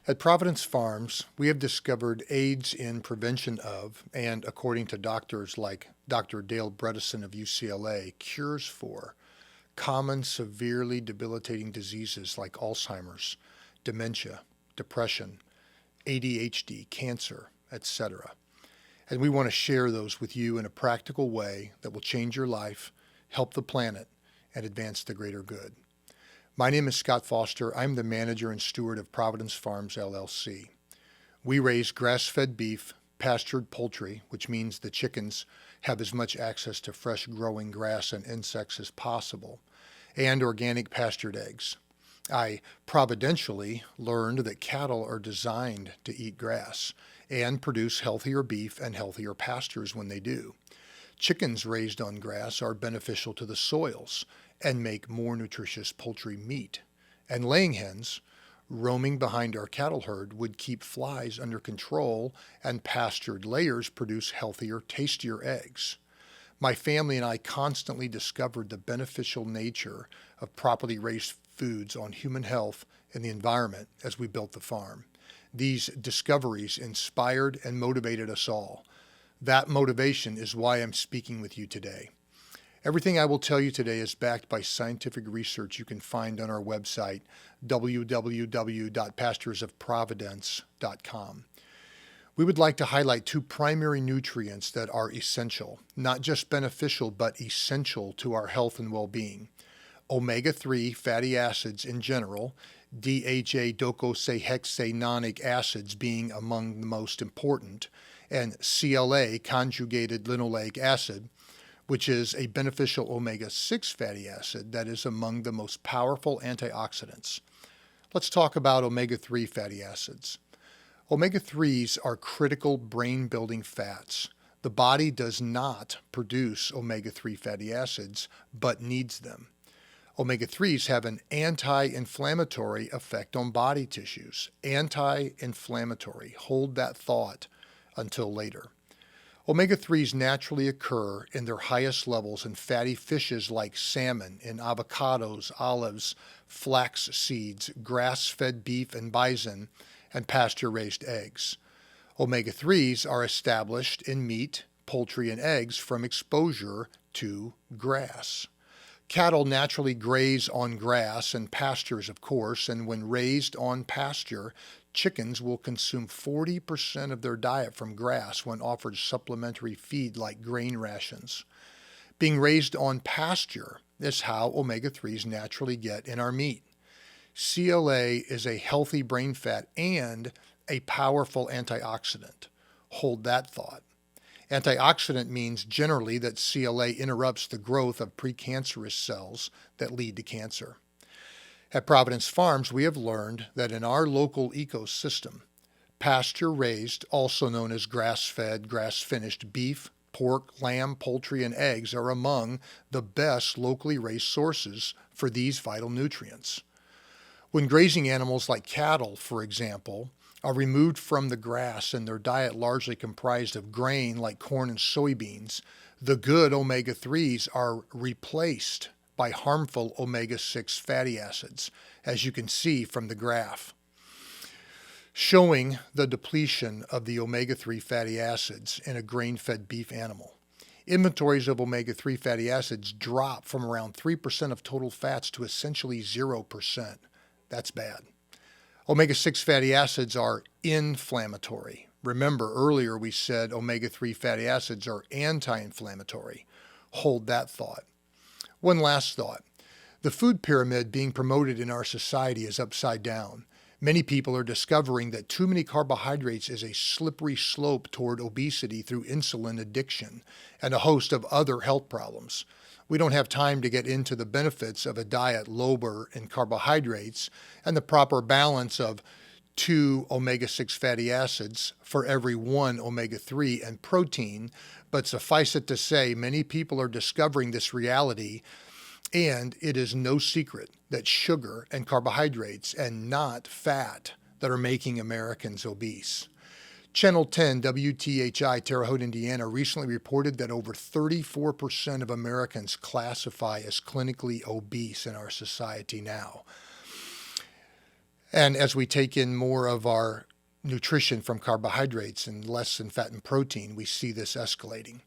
At Providence Farms, we have discovered aids in prevention of, and according to doctors like Dr. Dale Bredesen of UCLA, cures for common severely debilitating diseases like Alzheimer's, dementia, depression, ADHD, cancer, etc. And we want to share those with you in a practical way that will change your life, help the planet, and advance the greater good. My name is Scott Foster. I'm the manager and steward of Providence Farms, LLC. We raise grass-fed beef, pastured poultry, which means the chickens have as much access to fresh growing grass and insects as possible, and organic pastured eggs. I providentially learned that cattle are designed to eat grass and produce healthier beef and healthier pastures when they do. Chickens raised on grass are beneficial to the soils and make more nutritious poultry meat. And laying hens, roaming behind our cattle herd, would keep flies under control, and pastured layers produce healthier, tastier eggs. My family and I constantly discovered the beneficial nature of properly raised foods on human health and the environment as we built the farm. These discoveries inspired and motivated us all. That motivation is why I'm speaking with you today. Everything I will tell you today is backed by scientific research you can find on our website, www.pasturesofprovidence.com. We would like to highlight two primary nutrients that are essential, not just beneficial, but essential to our health and well-being. Omega-3 fatty acids in general, DHA docosahexaenonic acids being among the most important, and CLA conjugated linoleic acid, which is a beneficial omega-6 fatty acid that is among the most powerful antioxidants. Let's talk about omega-3 fatty acids. Omega-3s are critical brain-building fats. The body does not produce omega-3 fatty acids, but needs them. Omega-3s have an anti-inflammatory effect on body tissues. Anti-inflammatory. Hold that thought until later. Omega-3s naturally occur in their highest levels in fatty fishes like salmon, in avocados, olives, flax seeds, grass-fed beef and bison, and pasture-raised eggs. Omega-3s are established in meat, poultry, and eggs from exposure to grass. Cattle naturally graze on grass and pastures, of course, and when raised on pasture, chickens will consume 40% of their diet from grass when offered supplementary feed like grain rations. Being raised on pasture is how omega-3s naturally get in our meat. CLA is a healthy brain fat and a powerful antioxidant. Hold that thought. Antioxidant means generally that CLA interrupts the growth of precancerous cells that lead to cancer. At Providence Farms, we have learned that in our local ecosystem, pasture-raised, also known as grass-fed, grass-finished beef, pork, lamb, poultry, and eggs are among the best locally raised sources for these vital nutrients. When grazing animals like cattle, for example, are removed from the grass and their diet largely comprised of grain like corn and soybeans, the good omega-3s are replaced by harmful omega-6 fatty acids, as you can see from the graph, showing the depletion of the omega-3 fatty acids in a grain-fed beef animal. Inventories of omega-3 fatty acids drop from around 3% of total fats to essentially 0%. That's bad. Omega-6 fatty acids are inflammatory. Remember, earlier we said omega-3 fatty acids are anti-inflammatory. Hold that thought. One last thought. The food pyramid being promoted in our society is upside down. Many people are discovering that too many carbohydrates is a slippery slope toward obesity through insulin addiction and a host of other health problems. We don't have time to get into the benefits of a diet lower in carbohydrates and the proper balance of 2 omega-6 fatty acids for every 1 omega-3 and protein, but suffice it to say, many people are discovering this reality, and it is no secret that sugar and carbohydrates and not fat that are making Americans obese. Channel 10 WTHI Terre Haute, Indiana recently reported that over 34% of Americans classify as clinically obese in our society now. And as we take in more of our nutrition from carbohydrates and less in fat and protein, we see this escalating.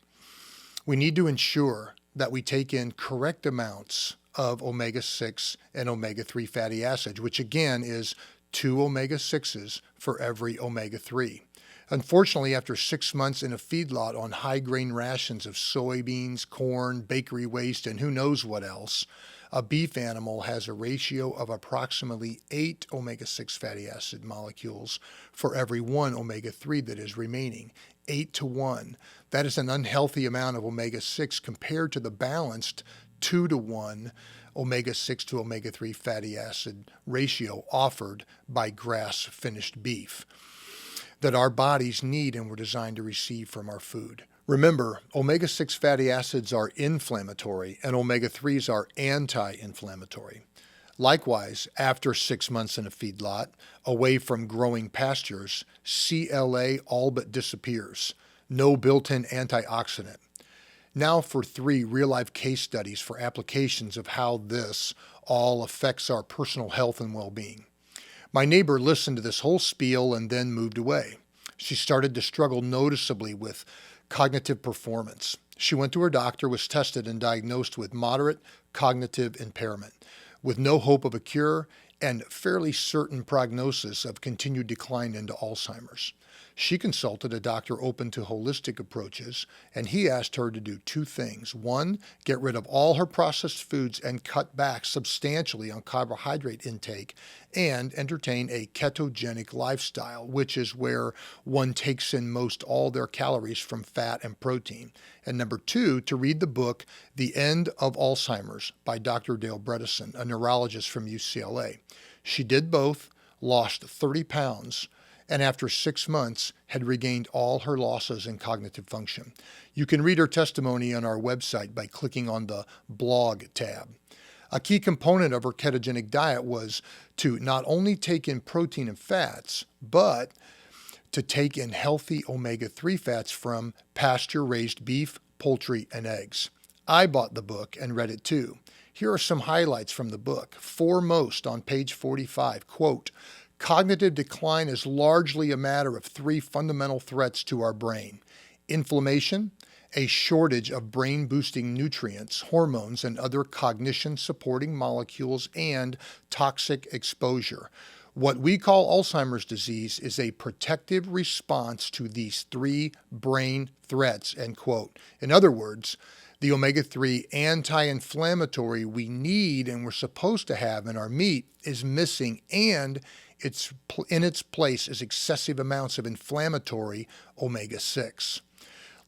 We need to ensure that we take in correct amounts of omega-6 and omega-3 fatty acids, which again is 2 omega-6s for every omega-3. Unfortunately, after 6 months in a feedlot on high-grain rations of soybeans, corn, bakery waste, and who knows what else, a beef animal has a ratio of approximately 8 omega-6 fatty acid molecules for every 1 omega-3 that is remaining. 8 to 1. That is an unhealthy amount of omega-6 compared to the balanced 2 to 1 omega-6 to omega-3 fatty acid ratio offered by grass-finished beef that our bodies need and were designed to receive from our food. Remember, omega-6 fatty acids are inflammatory and omega-3s are anti-inflammatory. Likewise, after 6 months in a feedlot, away from growing pastures, CLA all but disappears. No built-in antioxidant. Now for 3 real-life case studies for applications of how this all affects our personal health and well-being. My neighbor listened to this whole spiel and then moved away. She started to struggle noticeably with cognitive performance. She went to her doctor, was tested, and diagnosed with moderate cognitive impairment, with no hope of a cure and fairly certain prognosis of continued decline into Alzheimer's. She consulted a doctor open to holistic approaches, and he asked her to do 2 things. 1, get rid of all her processed foods and cut back substantially on carbohydrate intake, and entertain a ketogenic lifestyle, which is where one takes in most all their calories from fat and protein. And number 2, to read the book The End of Alzheimer's by Dr. Dale Bredesen, a neurologist from UCLA. She did both, lost 30 pounds, and after 6 months had regained all her losses in cognitive function. You can read her testimony on our website by clicking on the blog tab. A key component of her ketogenic diet was to not only take in protein and fats, but to take in healthy omega-3 fats from pasture-raised beef, poultry, and eggs. I bought the book and read it too. Here are some highlights from the book. Foremost on page 45, quote, cognitive decline is largely a matter of 3 fundamental threats to our brain: inflammation, a shortage of brain-boosting nutrients, hormones, and other cognition-supporting molecules, and toxic exposure. What we call Alzheimer's disease is a protective response to these 3 brain threats, end quote. In other words, the omega-3 anti-inflammatory we need and we're supposed to have in our meat is missing, and in its place is excessive amounts of inflammatory omega-6.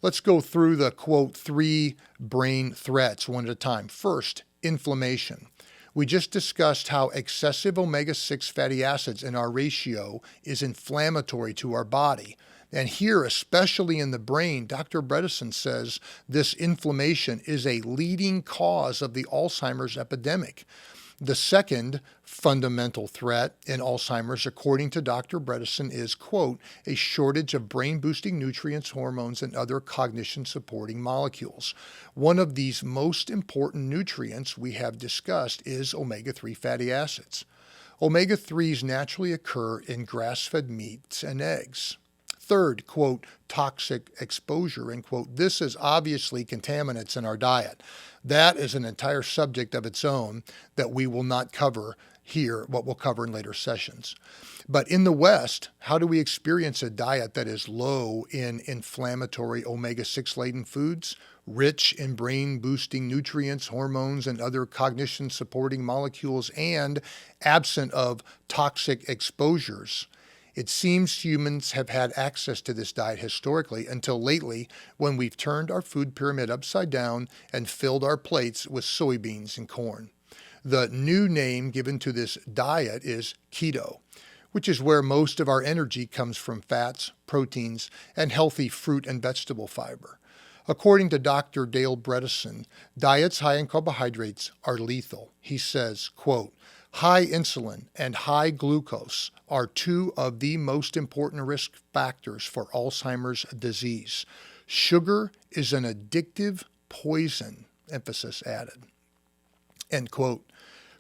Let's go through the, quote, 3 brain threats one at a time. First, inflammation. We just discussed how excessive omega-6 fatty acids in our ratio is inflammatory to our body. And here, especially in the brain, Dr. Bredesen says this inflammation is a leading cause of the Alzheimer's epidemic. The second fundamental threat in Alzheimer's, according to Dr. Bredesen, is, quote, a shortage of brain-boosting nutrients, hormones, and other cognition-supporting molecules. One of these most important nutrients we have discussed is omega-3 fatty acids. Omega-3s naturally occur in grass-fed meats and eggs. Third, quote, toxic exposure, end quote. This is obviously contaminants in our diet. That is an entire subject of its own that we will not cover here, what we'll cover in later sessions. But in the West, how do we experience a diet that is low in inflammatory omega-6 laden foods, rich in brain-boosting nutrients, hormones, and other cognition-supporting molecules, and absent of toxic exposures? It seems humans have had access to this diet historically until lately, when we've turned our food pyramid upside down and filled our plates with soybeans and corn. The new name given to this diet is keto, which is where most of our energy comes from fats, proteins, and healthy fruit and vegetable fiber. According to Dr. Dale Bredesen, diets high in carbohydrates are lethal. He says, quote, high insulin and high glucose are 2 of the most important risk factors for Alzheimer's disease. Sugar is an addictive poison, emphasis added. End quote.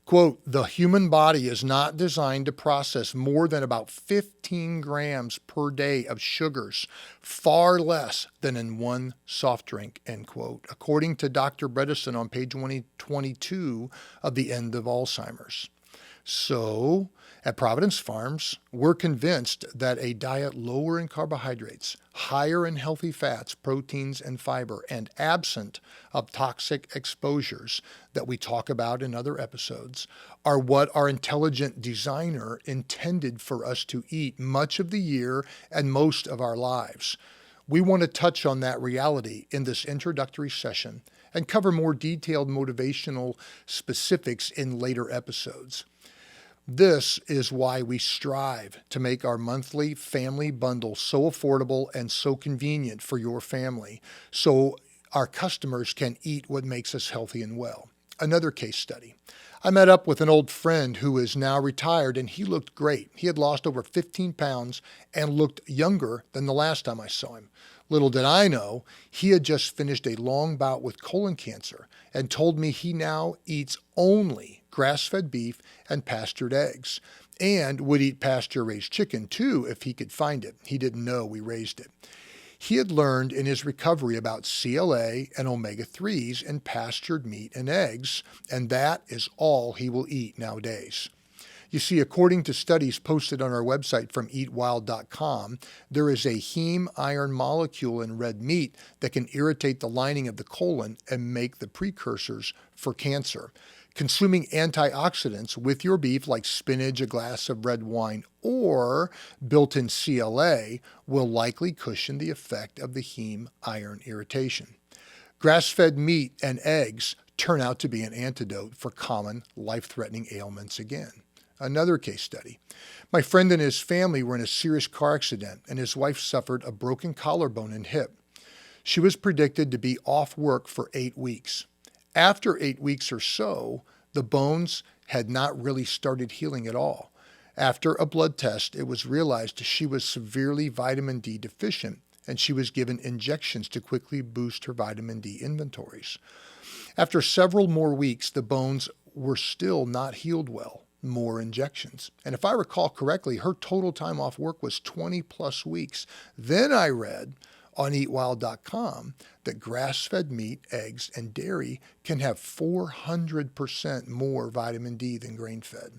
Quote, the human body is not designed to process more than about 15 grams per day of sugars, far less than in one soft drink, end quote, according to Dr. Bredesen on page 122 of The End of Alzheimer's. So, at Providence Farms, we're convinced that a diet lower in carbohydrates, higher in healthy fats, proteins, and fiber, and absent of toxic exposures that we talk about in other episodes are what our intelligent designer intended for us to eat much of the year and most of our lives. We want to touch on that reality in this introductory session and cover more detailed motivational specifics in later episodes. This is why we strive to make our monthly family bundle so affordable and so convenient for your family, so our customers can eat what makes us healthy and well. Another case study. I met up with an old friend who is now retired, and he looked great. He had lost over 15 pounds and looked younger than the last time I saw him. Little did I know, he had just finished a long bout with colon cancer and told me he now eats only grass-fed beef and pastured eggs, and would eat pasture-raised chicken too if he could find it. He didn't know we raised it. He had learned in his recovery about CLA and omega-3s in pastured meat and eggs, and that is all he will eat nowadays. You see, according to studies posted on our website from eatwild.com, there is a heme iron molecule in red meat that can irritate the lining of the colon and make the precursors for cancer. Consuming antioxidants with your beef, like spinach, a glass of red wine, or built-in CLA, will likely cushion the effect of the heme iron irritation. Grass-fed meat and eggs turn out to be an antidote for common life-threatening ailments again. Another case study. My friend and his family were in a serious car accident, and his wife suffered a broken collarbone and hip. She was predicted to be off work for 8 weeks. After 8 weeks or so, the bones had not really started healing at all. After a blood test, it was realized she was severely vitamin D deficient, and she was given injections to quickly boost her vitamin D inventories. After several more weeks, the bones were still not healed well. More injections. And if I recall correctly, her total time off work was 20 plus weeks. Then I read on eatwild.com that grass-fed meat, eggs, and dairy can have 400% more vitamin D than grain-fed.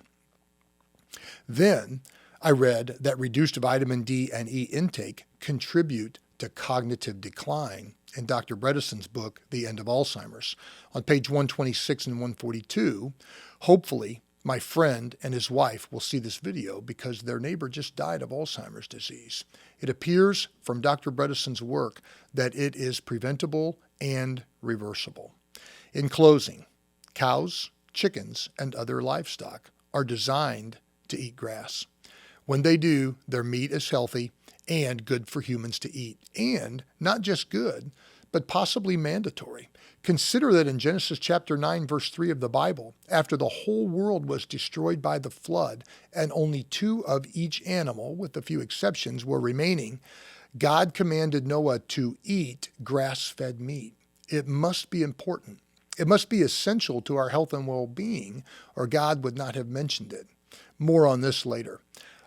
Then I read that reduced vitamin D and E intake contribute to cognitive decline in Dr. Bredesen's book, The End of Alzheimer's. On page 126 and 142, hopefully, my friend and his wife will see this video because their neighbor just died of Alzheimer's disease. It appears from Dr. Bredesen's work that it is preventable and reversible. In closing, cows, chickens, and other livestock are designed to eat grass. When they do, their meat is healthy and good for humans to eat. And not just good, but possibly mandatory. Consider that in Genesis chapter 9, verse 3 of the Bible, after the whole world was destroyed by the flood and only 2 of each animal, with a few exceptions, were remaining, God commanded Noah to eat grass-fed meat. It must be important. It must be essential to our health and well-being, or God would not have mentioned it. More on this later.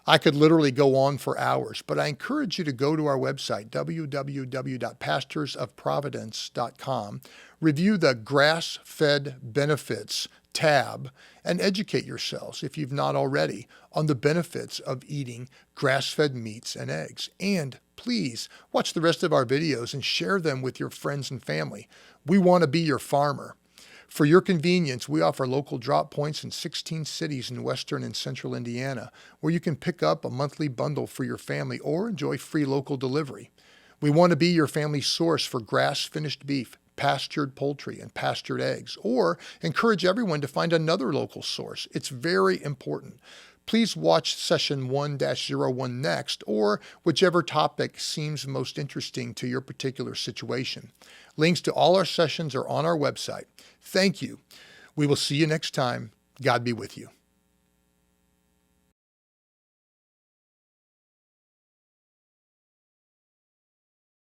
I could literally go on for hours, but I encourage you to go to our website, www.pasturesofprovidence.com, review the grass-fed benefits tab, and educate yourselves, if you've not already, on the benefits of eating grass-fed meats and eggs. And please watch the rest of our videos and share them with your friends and family. We want to be your farmer. For your convenience, we offer local drop points in 16 cities in western and central Indiana, where you can pick up a monthly bundle for your family or enjoy free local delivery. We want to be your family's source for grass-finished beef, pastured poultry, and pastured eggs, or encourage everyone to find another local source. It's very important. Please watch session 1-01 next, or whichever topic seems most interesting to your particular situation. Links to all our sessions are on our website. Thank you. We will see you next time. God be with you.